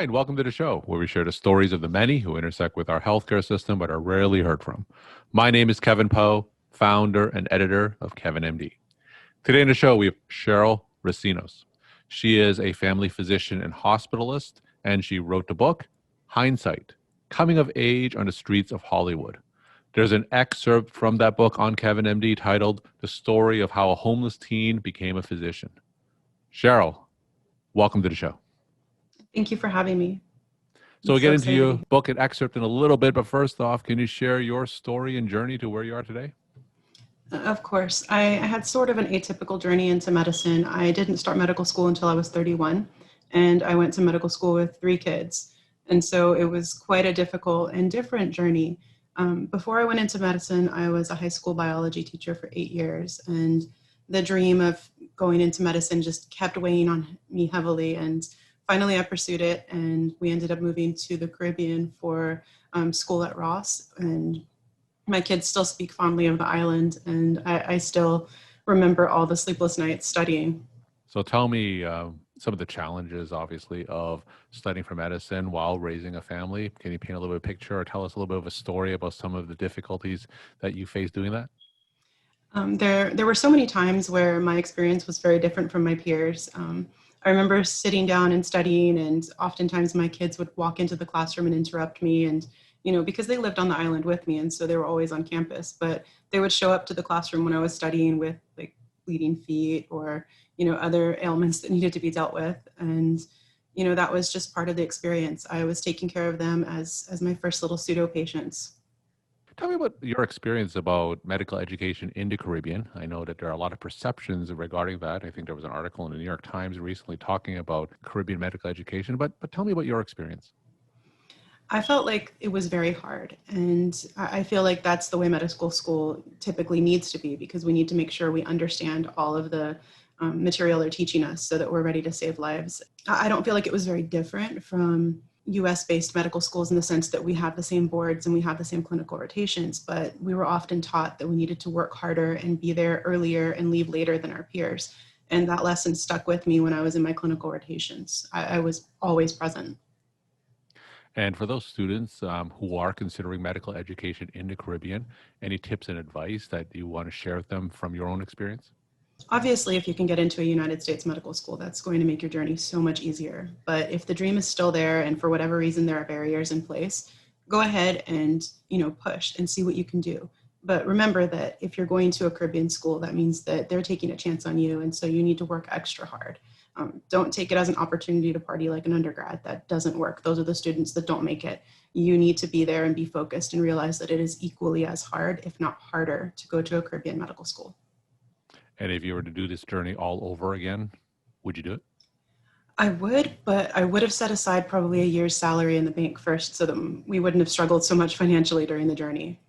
Hi, and welcome to the show where we share the stories of the many who intersect with our healthcare system but are rarely heard from. My name is Kevin Poe, founder and editor of Kevin MD. Today in the show, we have Sheryl Recinos. She is a family physician and hospitalist, and she wrote the book, Hindsight, Coming of Age on the Streets of Hollywood. There's an excerpt from that book on Kevin MD titled The Story of How a Homeless Teen Became a Physician. Sheryl, welcome to the show. Thank you for having me. So we'll get into your book and excerpt in a little bit, but first off, can you share your story and journey to where you are today? Of course. I had sort of an atypical journey into medicine. I didn't start medical school until I was 31, and I went to medical school with 3 kids. And so it was quite a difficult and different journey. Before I went into medicine, I was a high school biology teacher for 8 years, and the dream of going into medicine just kept weighing on me heavily. And finally, I pursued it, and we ended up moving to the Caribbean for school at Ross. And my kids still speak fondly of the island, and I still remember all the sleepless nights studying. So tell me some of the challenges, obviously, of studying for medicine while raising a family. Can you paint a little bit of a picture or tell us a little bit of a story about some of the difficulties that you faced doing that? There were so many times where my experience was very different from my peers. I remember sitting down and studying, and oftentimes my kids would walk into the classroom and interrupt me, and because they lived on the island with me, and so they were always on campus, but they would show up to the classroom when I was studying with like bleeding feet or other ailments that needed to be dealt with. And that was just part of the experience. I was taking care of them as my first little pseudo patients. Tell me about your experience about medical education in the Caribbean. I know that there are a lot of perceptions regarding that. I think there was an article in the New York Times recently talking about Caribbean medical education, but tell me about your experience. I felt like it was very hard, and I feel like that's the way medical school typically needs to be, because we need to make sure we understand all of the material they're teaching us so that we're ready to save lives. I don't feel like it was very different from US-based medical schools in the sense that we have the same boards and we have the same clinical rotations, but we were often taught that we needed to work harder and be there earlier and leave later than our peers. And that lesson stuck with me when I was in my clinical rotations. I was always present. And for those students who are considering medical education in the Caribbean, any tips and advice that you want to share with them from your own experience? Obviously, if you can get into a United States medical school, that's going to make your journey so much easier. But if the dream is still there and for whatever reason there are barriers in place, go ahead and push and see what you can do. But remember that if you're going to a Caribbean school, that means that they're taking a chance on you, and so you need to work extra hard. Don't take it as an opportunity to party like an undergrad. That doesn't work. Those are the students that don't make it. You need to be there and be focused and realize that it is equally as hard, if not harder, to go to a Caribbean medical school. And if you were to do this journey all over again, would you do it? I would, but I would have set aside probably a year's salary in the bank first so that we wouldn't have struggled so much financially during the journey.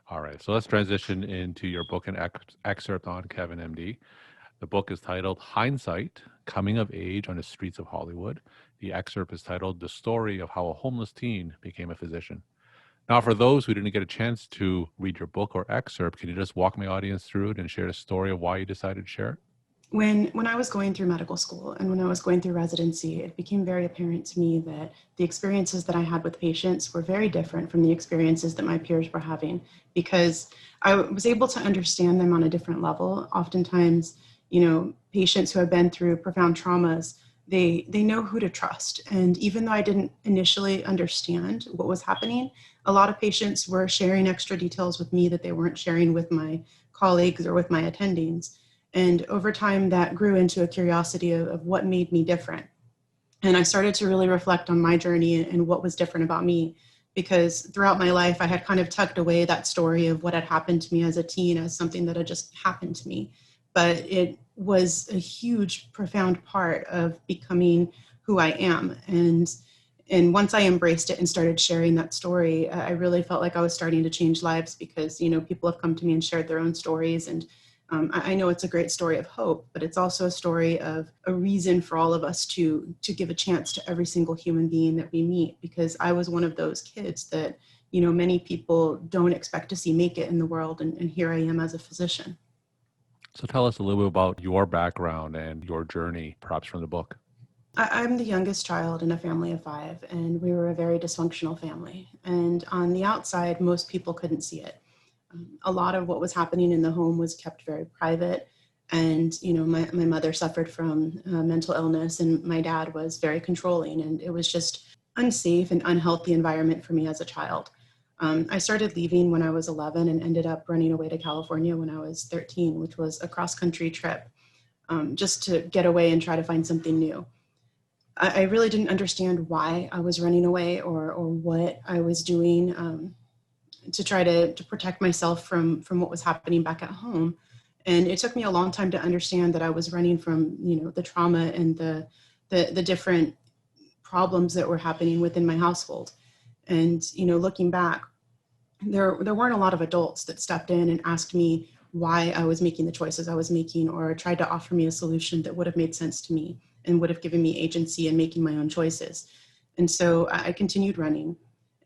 All right, so let's transition into your book and excerpt on Kevin MD. The book is titled Hindsight, Coming of Age on the Streets of Hollywood. The excerpt is titled The Story of How a Homeless Teen Became a Physician. Now, for those who didn't get a chance to read your book or excerpt, can you just walk my audience through it and share the story of why you decided to share it? When I was going through medical school and when I was going through residency, it became very apparent to me that the experiences that I had with patients were very different from the experiences that my peers were having, because I was able to understand them on a different level. Oftentimes, patients who have been through profound traumas, they know who to trust. And even though I didn't initially understand what was happening, a lot of patients were sharing extra details with me that they weren't sharing with my colleagues or with my attendings. And over time, that grew into a curiosity of what made me different. And I started to really reflect on my journey and what was different about me, because throughout my life, I had kind of tucked away that story of what had happened to me as a teen as something that had just happened to me. But it was a huge, profound part of becoming who I am. And once I embraced it and started sharing that story, I really felt like I was starting to change lives, because, people have come to me and shared their own stories. And I know it's a great story of hope, but it's also a story of a reason for all of us to give a chance to every single human being that we meet, because I was one of those kids that, many people don't expect to see make it in the world. And here I am as a physician. So tell us a little bit about your background and your journey, perhaps from the book. I'm the youngest child in a family of 5, and we were a very dysfunctional family. And on the outside, most people couldn't see it. A lot of what was happening in the home was kept very private. And, my mother suffered from mental illness, and my dad was very controlling. And it was just unsafe and unhealthy environment for me as a child. I started leaving when I was 11 and ended up running away to California when I was 13, which was a cross-country trip, just to get away and try to find something new. I really didn't understand why I was running away or what I was doing to try to protect myself from what was happening back at home. And it took me a long time to understand that I was running from, the trauma and the different problems that were happening within my household. And, looking back, there weren't a lot of adults that stepped in and asked me why I was making the choices I was making, or tried to offer me a solution that would have made sense to me and would have given me agency in making my own choices. And so I continued running,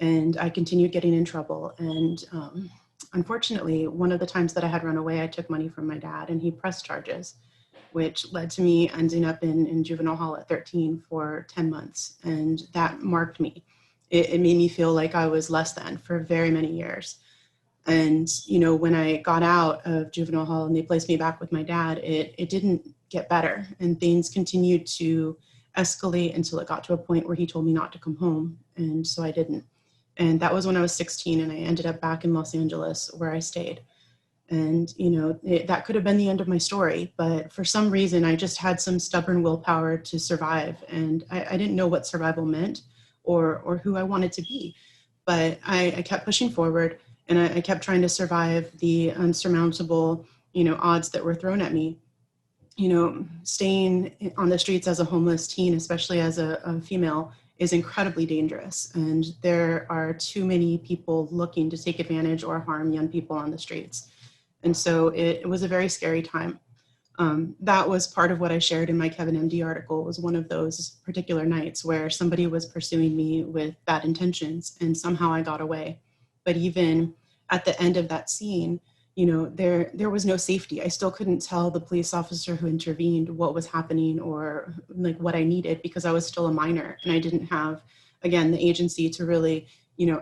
and I continued getting in trouble. And unfortunately, one of the times that I had run away, I took money from my dad, and he pressed charges, which led to me ending up in juvenile hall at 13 for 10 months. And that marked me. It made me feel like I was less than for very many years. And, when I got out of juvenile hall and they placed me back with my dad, it didn't get better. And things continued to escalate until it got to a point where he told me not to come home. And so I didn't. And that was when I was 16, and I ended up back in Los Angeles where I stayed. And, that could have been the end of my story. But for some reason, I just had some stubborn willpower to survive. And I didn't know what survival meant or who I wanted to be. But I kept pushing forward, and I kept trying to survive the unsurmountable, odds that were thrown at me. Staying on the streets as a homeless teen, especially as a female, is incredibly dangerous. And there are too many people looking to take advantage or harm young people on the streets. And so it was a very scary time. That was part of what I shared in my Kevin MD article, was one of those particular nights where somebody was pursuing me with bad intentions, and somehow I got away. But even at the end of that scene, there was no safety. I still couldn't tell the police officer who intervened what was happening or like what I needed, because I was still a minor and I didn't have, again, the agency to really,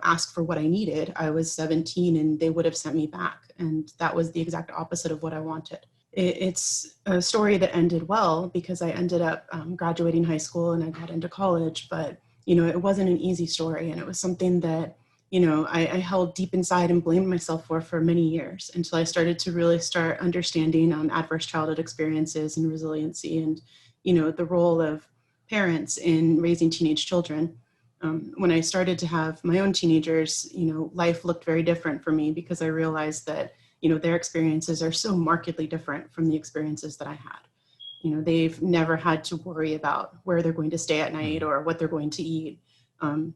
ask for what I needed. I was 17 and they would have sent me back. And that was the exact opposite of what I wanted. It's a story that ended well, because I ended up graduating high school and I got into college, but, it wasn't an easy story. And it was something that, I held deep inside and blamed myself for many years, until I started to really start understanding adverse childhood experiences and resiliency, and, the role of parents in raising teenage children. When I started to have my own teenagers, life looked very different for me, because I realized that, their experiences are so markedly different from the experiences that I had. They've never had to worry about where they're going to stay at night or what they're going to eat.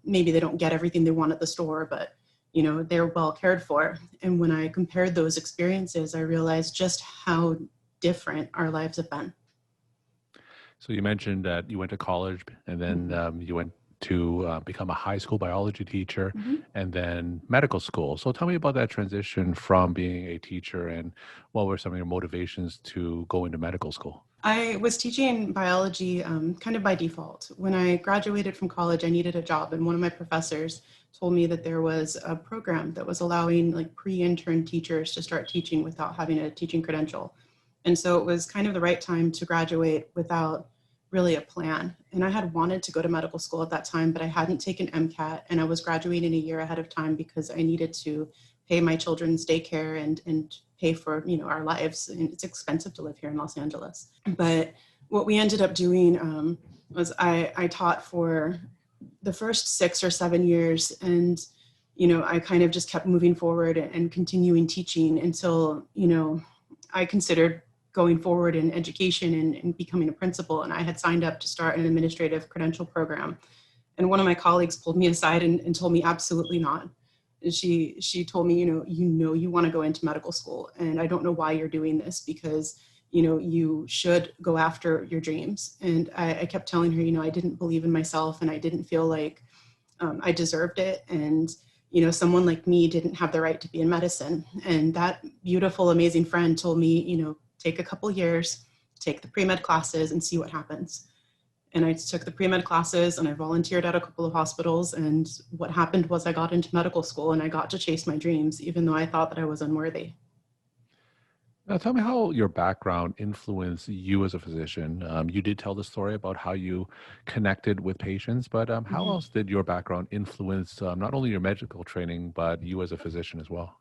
Maybe they don't get everything they want at the store, but, they're well cared for. And when I compared those experiences, I realized just how different our lives have been. So you mentioned that you went to college, and then you went to become a high school biology teacher, Mm-hmm. and then medical school. So tell me about that transition from being a teacher, and what were some of your motivations to go into medical school? I was teaching biology kind of by default. When I graduated from college, I needed a job, and one of my professors told me that there was a program that was allowing like pre-intern teachers to start teaching without having a teaching credential. And so it was kind of the right time to graduate without really a plan. And I had wanted to go to medical school at that time, but I hadn't taken MCAT, and I was graduating a year ahead of time because I needed to pay my children's daycare and pay for, our lives. And it's expensive to live here in Los Angeles. But what we ended up doing was I taught for the first 6 or 7 years, and, I kind of just kept moving forward and continuing teaching until, I considered going forward in education and becoming a principal. And I had signed up to start an administrative credential program. And one of my colleagues pulled me aside and told me absolutely not. And she told me, you want to go into medical school, and I don't know why you're doing this, because, you should go after your dreams. And I kept telling her, I didn't believe in myself, and I didn't feel like I deserved it. And, someone like me didn't have the right to be in medicine. And that beautiful, amazing friend told me, take a couple years, take the pre-med classes and see what happens. And I took the pre-med classes and I volunteered at a couple of hospitals. And what happened was I got into medical school and I got to chase my dreams, even though I thought that I was unworthy. Now, tell me how your background influenced you as a physician. You did tell the story about how you connected with patients, but how Mhm. else did your background influence not only your medical training, but you as a physician as well?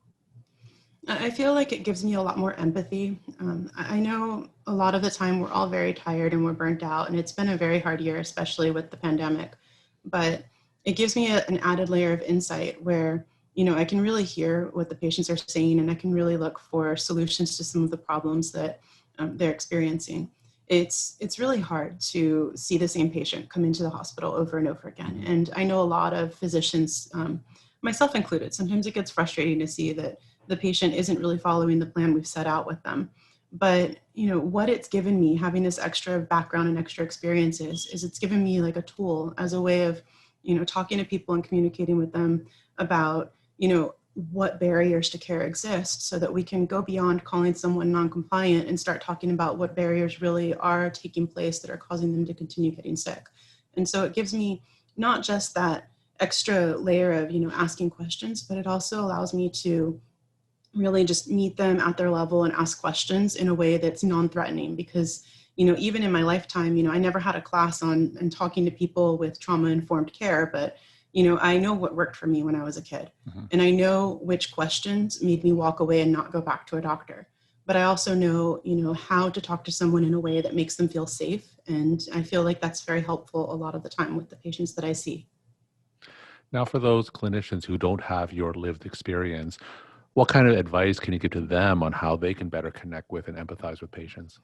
I feel like it gives me a lot more empathy. I know a lot of the time we're all very tired and we're burnt out, and it's been a very hard year, especially with the pandemic. But it gives me an added layer of insight where, I can really hear what the patients are saying and I can really look for solutions to some of the problems that they're experiencing. It's really hard to see the same patient come into the hospital over and over again. Mhm. And I know a lot of physicians, myself included, sometimes it gets frustrating to see that the patient isn't really following the plan we've set out with them. But what it's given me, having this extra background and extra experiences, is it's given me like a tool as a way of talking to people and communicating with them about what barriers to care exist, so that we can go beyond calling someone non-compliant and start talking about what barriers really are taking place that are causing them to continue getting sick. And so it gives me not just that extra layer of asking questions, but it also allows me to really just meet them at their level and ask questions in a way that's non-threatening. Because even in my lifetime, I never had a class on and talking to people with trauma informed care, but I know what worked for me when I was a kid, Mhm. and I know which questions made me walk away and not go back to a doctor. But I also know how to talk to someone in a way that makes them feel safe, and I feel like that's very helpful a lot of the time with the patients that I see. Now, for those clinicians who don't have your lived experience, what kind of advice can you give to them on how they can better connect with and empathize with patients?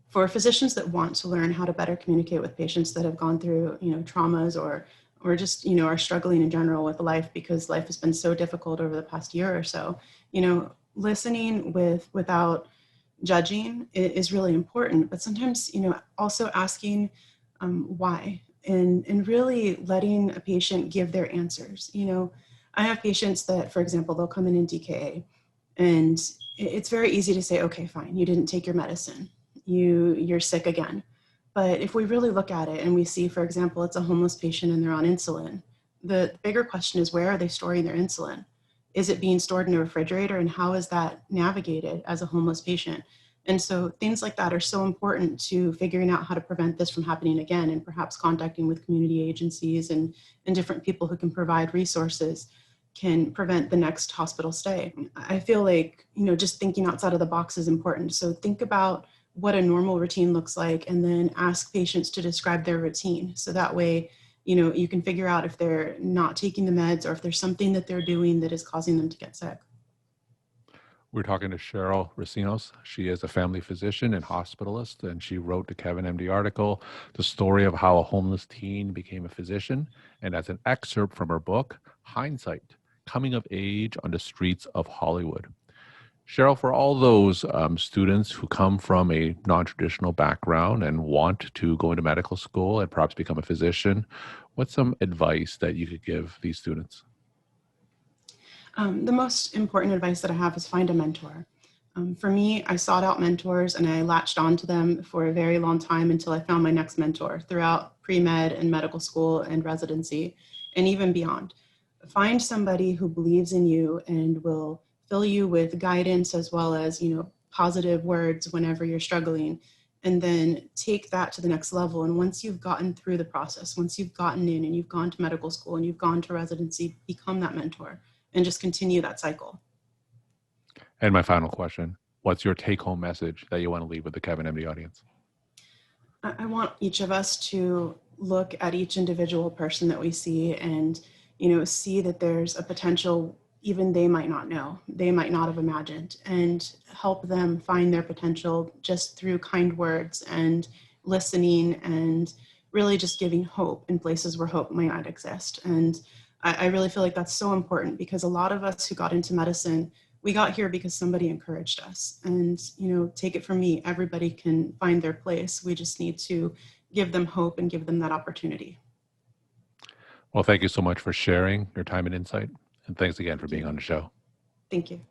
For physicians that want to learn how to better communicate with patients that have gone through traumas, or just are struggling in general with life because life has been so difficult over the past year or so, listening without judging is really important. But sometimes also asking why, and really letting a patient give their answers. I have patients that, for example, they'll come in DKA, and it's very easy to say, okay, fine, you didn't take your medicine, you're sick again. But if we really look at it and we see, for example, it's a homeless patient and they're on insulin, the bigger question is, where are they storing their insulin? Is it being stored in a refrigerator, and how is that navigated as a homeless patient? And so things like that are so important to figuring out how to prevent this from happening again, and perhaps contacting with community agencies and different people who can provide resources can prevent the next hospital stay. I feel like, just thinking outside of the box is important. So think about what a normal routine looks like, and then ask patients to describe their routine. So that way, you can figure out if they're not taking the meds or if there's something that they're doing that is causing them to get sick. We're talking to Sheryl Recinos. She is a family physician and hospitalist, and she wrote the Kevin MD article, The Story of How a Homeless Teen Became a Physician. And as an excerpt from her book, Hindsight, Coming of Age on the Streets of Hollywood. Sheryl, for all those students who come from a non-traditional background and want to go into medical school and perhaps become a physician, what's some advice that you could give these students? The most important advice that I have is find a mentor. For me, I sought out mentors and I latched onto them for a very long time until I found my next mentor throughout pre-med and medical school and residency, and even beyond. Find somebody who believes in you and will fill you with guidance as well as, positive words whenever you're struggling. And then take that to the next level. And once you've gotten through the process, once you've gotten in and you've gone to medical school and you've gone to residency, become that mentor and just continue that cycle. And my final question, what's your take-home message that you want to leave with the Kevin MD audience? I want each of us to look at each individual person that we see and, see that there's a potential even they might not know, they might not have imagined, and help them find their potential just through kind words and listening, and really just giving hope in places where hope might not exist. And I really feel like that's so important, because a lot of us who got into medicine, we got here because somebody encouraged us. And take it from me, everybody can find their place. We just need to give them hope and give them that opportunity. Well, thank you so much for sharing your time and insight. And thanks again for Thank being you. on the show. Thank you.